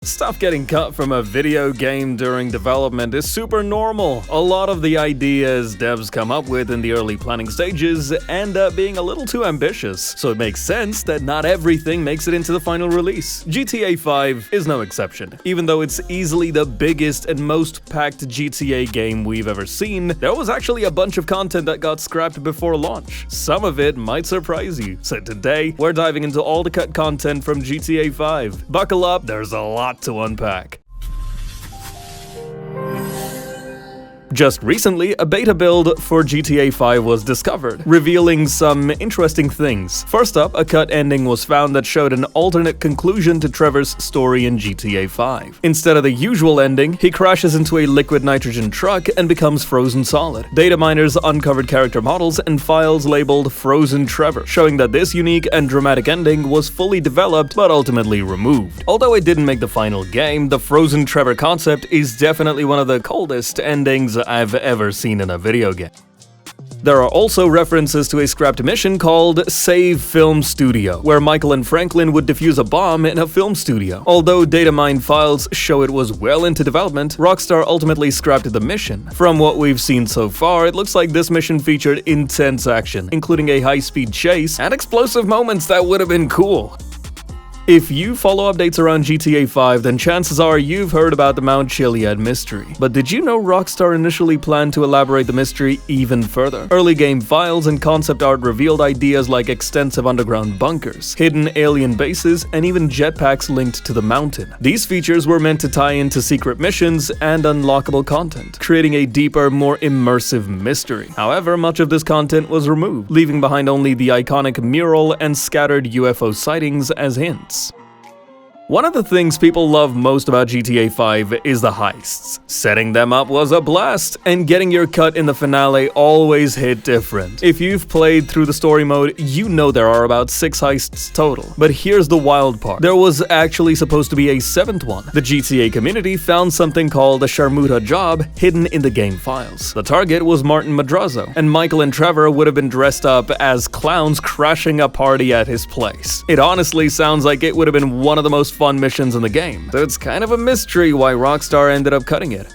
Stuff getting cut from a video game during development is super normal. A lot of the ideas devs come up with in the early planning stages end up being a little too ambitious, so it makes sense that not everything makes it into the final release. GTA 5 is no exception. Even though it's easily the biggest and most packed GTA game we've ever seen, there was actually a bunch of content that got scrapped before launch. Some of it might surprise you. So today, we're diving into all the cut content from GTA 5. Buckle up, there's a lot to unpack. Just recently, a beta build for GTA 5 was discovered, revealing some interesting things. First up, a cut ending was found that showed an alternate conclusion to Trevor's story in GTA 5. Instead of the usual ending, he crashes into a liquid nitrogen truck and becomes frozen solid. Data miners uncovered character models and files labeled Frozen Trevor, showing that this unique and dramatic ending was fully developed but ultimately removed. Although it didn't make the final game, the Frozen Trevor concept is definitely one of the coldest endings I've ever seen in a video game. There are also references to a scrapped mission called Save Film Studio, where Michael and Franklin would defuse a bomb in a film studio. Although data mine files show it was well into development, Rockstar ultimately scrapped the mission. From what we've seen so far, it looks like this mission featured intense action, including a high-speed chase and explosive moments that would have been cool. If you follow updates around GTA 5, then chances are you've heard about the Mount Chilliad mystery. But did you know Rockstar initially planned to elaborate the mystery even further? Early game files and concept art revealed ideas like extensive underground bunkers, hidden alien bases, and even jetpacks linked to the mountain. These features were meant to tie into secret missions and unlockable content, creating a deeper, more immersive mystery. However, much of this content was removed, leaving behind only the iconic mural and scattered UFO sightings as hints. One of the things people love most about GTA 5 is the heists. Setting them up was a blast, and getting your cut in the finale always hit different. If you've played through the story mode, you know there are about 6 heists total. But here's the wild part. There was actually supposed to be a 7th one. The GTA community found something called a Sharmuta job hidden in the game files. The target was Martin Madrazo, and Michael and Trevor would have been dressed up as clowns crashing a party at his place. It honestly sounds like it would have been one of the most fun missions in the game, so it's kind of a mystery why Rockstar ended up cutting it.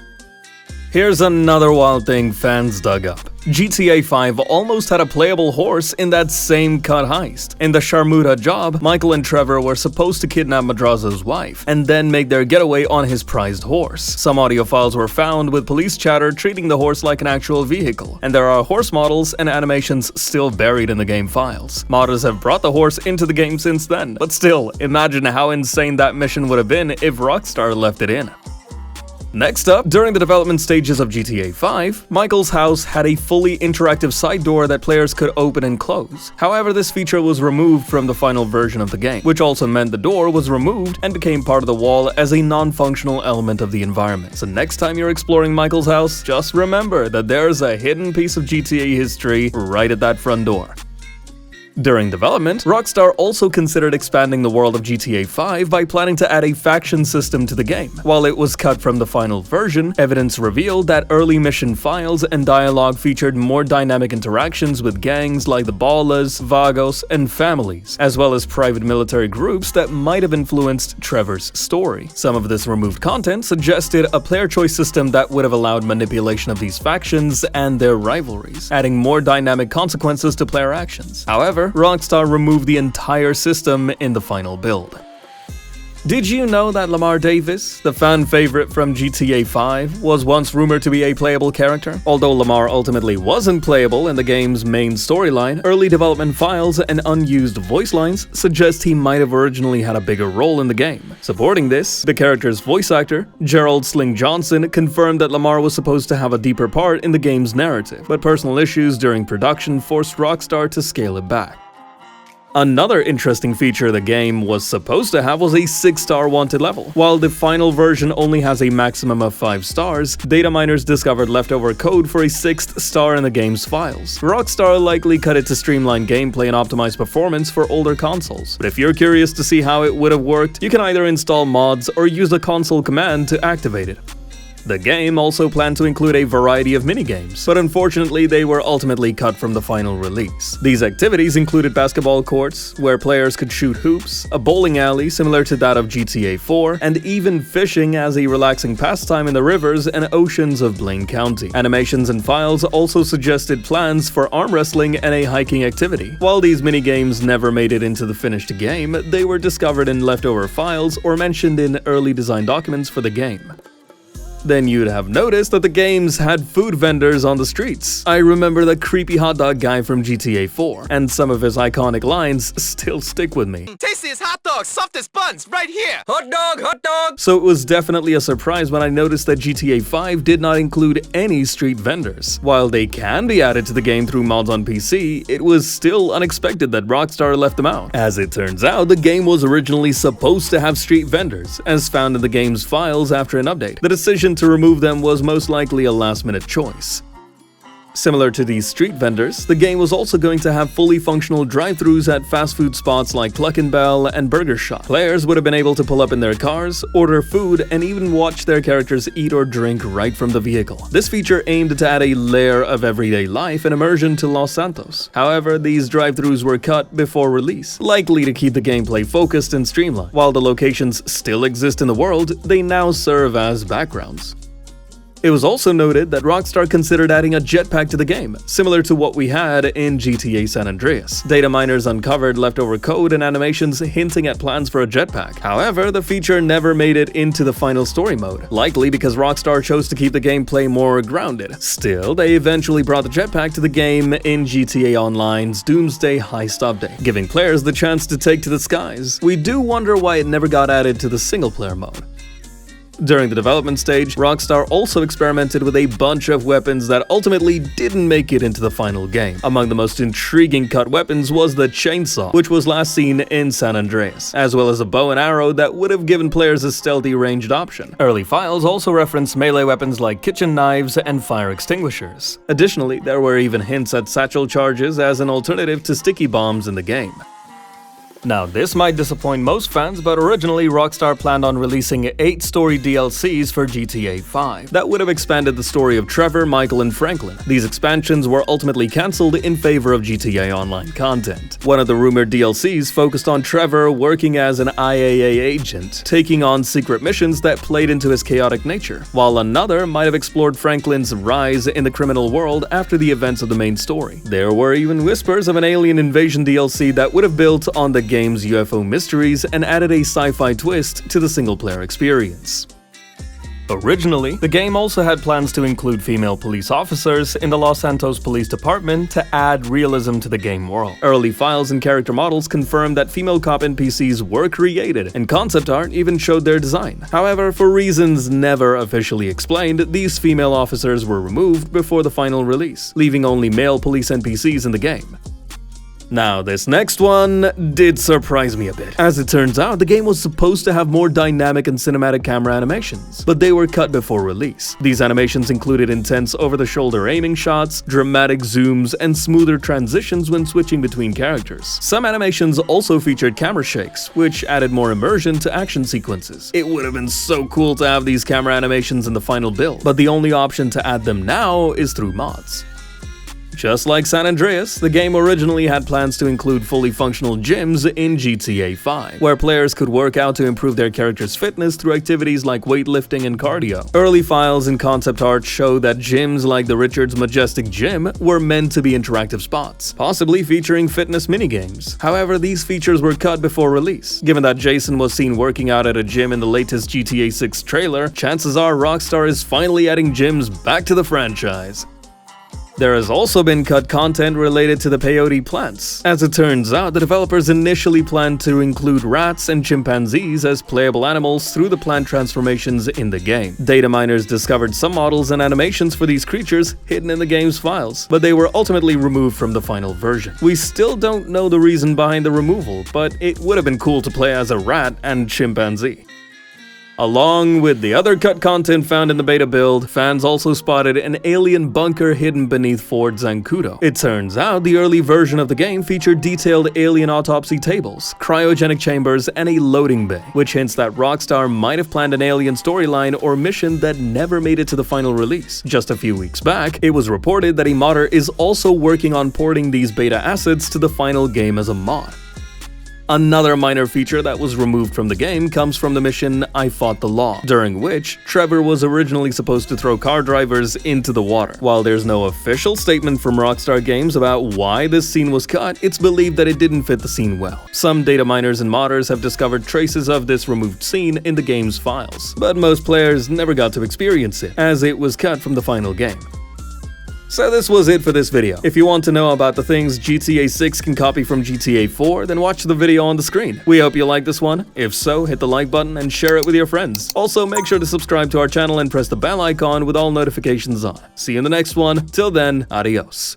Here's another wild thing fans dug up. GTA 5 almost had a playable horse in that same cut heist. In the Sharmuta job, Michael and Trevor were supposed to kidnap Madrazo's wife and then make their getaway on his prized horse. Some audio files were found with police chatter treating the horse like an actual vehicle, and there are horse models and animations still buried in the game files. Modders have brought the horse into the game since then, but still, imagine how insane that mission would have been if Rockstar left it in. Next up, during the development stages of GTA 5, Michael's house had a fully interactive side door that players could open and close. However, this feature was removed from the final version of the game, which also meant the door was removed and became part of the wall as a non-functional element of the environment. So next time you're exploring Michael's house, just remember that there's a hidden piece of GTA history right at that front door. During development, Rockstar also considered expanding the world of GTA 5 by planning to add a faction system to the game. While it was cut from the final version, evidence revealed that early mission files and dialogue featured more dynamic interactions with gangs like the Ballas, Vagos, and families, as well as private military groups that might have influenced Trevor's story. Some of this removed content suggested a player choice system that would have allowed manipulation of these factions and their rivalries, adding more dynamic consequences to player actions. However, Rockstar removed the entire system in the final build. Did you know that Lamar Davis, the fan favorite from GTA 5, was once rumored to be a playable character? Although Lamar ultimately wasn't playable in the game's main storyline, early development files and unused voice lines suggest he might have originally had a bigger role in the game. Supporting this, the character's voice actor, Gerald Sling Johnson, confirmed that Lamar was supposed to have a deeper part in the game's narrative, but personal issues during production forced Rockstar to scale it back. Another interesting feature the game was supposed to have was a 6-star wanted level. While the final version only has a maximum of 5 stars, data miners discovered leftover code for a 6th star in the game's files. Rockstar likely cut it to streamline gameplay and optimize performance for older consoles. But if you're curious to see how it would have worked, you can either install mods or use the console command to activate it. The game also planned to include a variety of minigames, but unfortunately they were ultimately cut from the final release. These activities included basketball courts, where players could shoot hoops, a bowling alley similar to that of GTA 4, and even fishing as a relaxing pastime in the rivers and oceans of Blaine County. Animations and files also suggested plans for arm wrestling and a hiking activity. While these minigames never made it into the finished game, they were discovered in leftover files or mentioned in early design documents for the game. Then you'd have noticed that the games had food vendors on the streets. I remember the creepy hot dog guy from GTA 4, and some of his iconic lines still stick with me. Tastiest hot dogs, softest buns, right here! Hot dog, hot dog! So it was definitely a surprise when I noticed that GTA 5 did not include any street vendors. While they can be added to the game through mods on PC, it was still unexpected that Rockstar left them out. As it turns out, the game was originally supposed to have street vendors, as found in the game's files after an update. The decision to remove them was most likely a last-minute choice. Similar to these street vendors, the game was also going to have fully functional drive-thrus at fast food spots like Cluck and Bell and Burger Shop. Players would have been able to pull up in their cars, order food, and even watch their characters eat or drink right from the vehicle. This feature aimed to add a layer of everyday life and immersion to Los Santos. However, these drive-thrus were cut before release, likely to keep the gameplay focused and streamlined. While the locations still exist in the world, they now serve as backgrounds. It was also noted that Rockstar considered adding a jetpack to the game, similar to what we had in GTA San Andreas. Data miners uncovered leftover code and animations hinting at plans for a jetpack. However, the feature never made it into the final story mode, likely because Rockstar chose to keep the gameplay more grounded. Still, they eventually brought the jetpack to the game in GTA Online's Doomsday Heist update, giving players the chance to take to the skies. We do wonder why it never got added to the single-player mode. During the development stage, Rockstar also experimented with a bunch of weapons that ultimately didn't make it into the final game. Among the most intriguing cut weapons was the chainsaw, which was last seen in San Andreas, as well as a bow and arrow that would have given players a stealthy ranged option. Early files also referenced melee weapons like kitchen knives and fire extinguishers. Additionally, there were even hints at satchel charges as an alternative to sticky bombs in the game. Now, this might disappoint most fans, but originally Rockstar planned on releasing 8 story DLCs for GTA 5 that would have expanded the story of Trevor, Michael, and Franklin. These expansions were ultimately cancelled in favor of GTA Online content. One of the rumored DLCs focused on Trevor working as an IAA agent, taking on secret missions that played into his chaotic nature, while another might have explored Franklin's rise in the criminal world after the events of the main story. There were even whispers of an alien invasion DLC that would have built on the game's UFO mysteries and added a sci-fi twist to the single-player experience. Originally, the game also had plans to include female police officers in the Los Santos Police Department to add realism to the game world. Early files and character models confirmed that female cop NPCs were created, and concept art even showed their design. However, for reasons never officially explained, these female officers were removed before the final release, leaving only male police NPCs in the game. Now, this next one did surprise me a bit. As it turns out, the game was supposed to have more dynamic and cinematic camera animations, but they were cut before release. These animations included intense over-the-shoulder aiming shots, dramatic zooms, and smoother transitions when switching between characters. Some animations also featured camera shakes, which added more immersion to action sequences. It would have been so cool to have these camera animations in the final build, but the only option to add them now is through mods. Just like San Andreas, the game originally had plans to include fully functional gyms in GTA 5, where players could work out to improve their character's fitness through activities like weightlifting and cardio. Early files and concept art show that gyms like the Richards Majestic Gym were meant to be interactive spots, possibly featuring fitness minigames. However, these features were cut before release. Given that Jason was seen working out at a gym in the latest GTA 6 trailer, chances are Rockstar is finally adding gyms back to the franchise. There has also been cut content related to the peyote plants. As it turns out, the developers initially planned to include rats and chimpanzees as playable animals through the plant transformations in the game. Data miners discovered some models and animations for these creatures hidden in the game's files, but they were ultimately removed from the final version. We still don't know the reason behind the removal, but it would have been cool to play as a rat and chimpanzee. Along with the other cut content found in the beta build, fans also spotted an alien bunker hidden beneath Fort Zancudo. It turns out the early version of the game featured detailed alien autopsy tables, cryogenic chambers, and a loading bay, which hints that Rockstar might have planned an alien storyline or mission that never made it to the final release. Just a few weeks back, it was reported that a modder is also working on porting these beta assets to the final game as a mod. Another minor feature that was removed from the game comes from the mission I Fought the Law, during which Trevor was originally supposed to throw car drivers into the water. While there's no official statement from Rockstar Games about why this scene was cut, it's believed that it didn't fit the scene well. Some data miners and modders have discovered traces of this removed scene in the game's files, but most players never got to experience it, as it was cut from the final game. So this was it for this video. If you want to know about the things GTA 6 can copy from GTA 4, then watch the video on the screen. We hope you liked this one. If so, hit the like button and share it with your friends. Also, make sure to subscribe to our channel and press the bell icon with all notifications on. See you in the next one. Till then, adios.